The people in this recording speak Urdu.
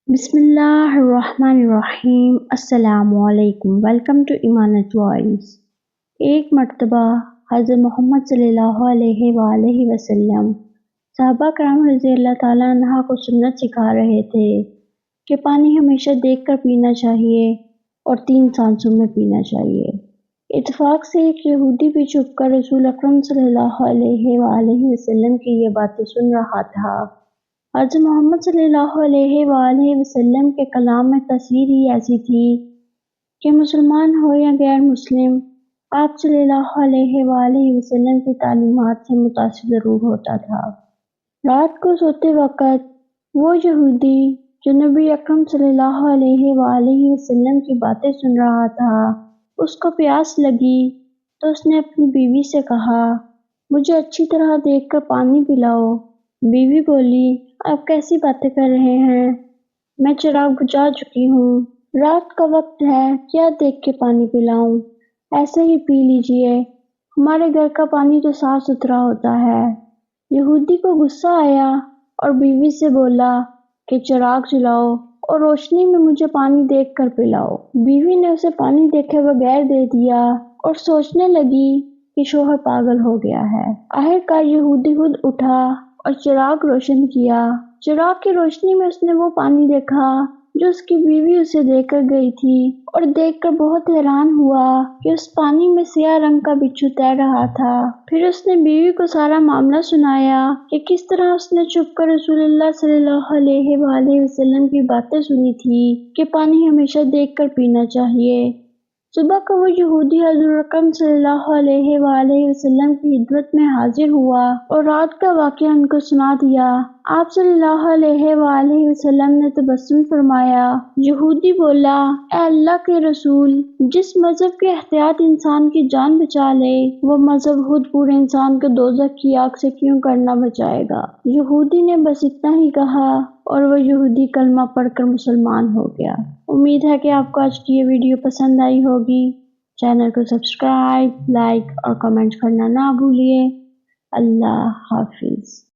بسم اللہ الرحمن الرحیم۔ السلام علیکم، ویلکم ٹو ایمانت وائس۔ ایک مرتبہ حضرت محمد صلی اللہ علیہ وآلہ وسلم صحابہ کرام رضی اللہ تعالیٰ عنہ کو سنت سکھا رہے تھے کہ پانی ہمیشہ دیکھ کر پینا چاہیے اور 3 سانسوں میں پینا چاہیے۔ اتفاق سے ایک یہودی بھی چھپ کر رسول اکرم صلی اللہ علیہ وآلہ وسلم کی یہ باتیں سن رہا تھا۔ حضرت محمد صلی اللہ علیہ وآلہ وسلم کے کلام میں تاثیر ہی ایسی تھی کہ مسلمان ہو یا غیر مسلم، آپ صلی اللہ علیہ وآلہ وسلم کی تعلیمات سے متاثر ضرور ہوتا تھا۔ رات کو سوتے وقت وہ یہودی جو نبی اکرم صلی اللہ علیہ وآلہ وسلم کی باتیں سن رہا تھا، اس کو پیاس لگی تو اس نے اپنی بیوی سے کہا، مجھے اچھی طرح دیکھ کر پانی پلاؤ۔ بیوی بولی، آپ کیسی باتیں کر رہے ہیں؟ میں چراغ بجھا چکی ہوں، رات کا وقت ہے، کیا دیکھ کے پانی پلاؤں؟ ایسے ہی پی لیجئے، ہمارے گھر کا پانی تو صاف ستھرا ہوتا ہے۔ یہودی کو غصہ آیا اور بیوی سے بولا کہ چراغ جلاؤ اور روشنی میں مجھے پانی دیکھ کر پلاؤ۔ بیوی نے اسے پانی دیکھے بغیر دے دیا اور سوچنے لگی کہ شوہر پاگل ہو گیا ہے۔ آخرکار یہودی خود اٹھا اور چراغ روشن کیا۔ چراغ کی روشنی میں اس نے وہ پانی دیکھا جو اس کی بیوی اسے دے کر گئی تھی، اور دیکھ کر بہت حیران ہوا کہ اس پانی میں سیاہ رنگ کا بچھو تیر رہا تھا۔ پھر اس نے بیوی کو سارا معاملہ سنایا کہ کس طرح اس نے چھپ کر رسول اللہ صلی اللہ علیہ وآلہ وسلم کی باتیں سنی تھی کہ پانی ہمیشہ دیکھ کر پینا چاہیے۔ صبح کو وہ یہودی حضور اکرم صلی اللہ علیہ وآلہ وسلم کی خدمت میں حاضر ہوا اور رات کا واقعہ ان کو سنا دیا۔ آپ صلی اللہ علیہ وآلہ وسلم نے تبسم فرمایا۔ یہودی بولا، اے اللہ کے رسول، جس مذہب کے احتیاط انسان کی جان بچا لے، وہ مذہب خود پورے انسان کو دوزخ کی آگ سے کیوں کرنا بچائے گا؟ یہودی نے بس اتنا ہی کہا اور وہ یہودی کلمہ پڑھ کر مسلمان ہو گیا۔ امید ہے کہ آپ کو آج کی یہ ویڈیو پسند آئی ہوگی۔ چینل کو سبسکرائب، لائک اور کمنٹ کرنا نہ بھولیے۔ اللہ حافظ۔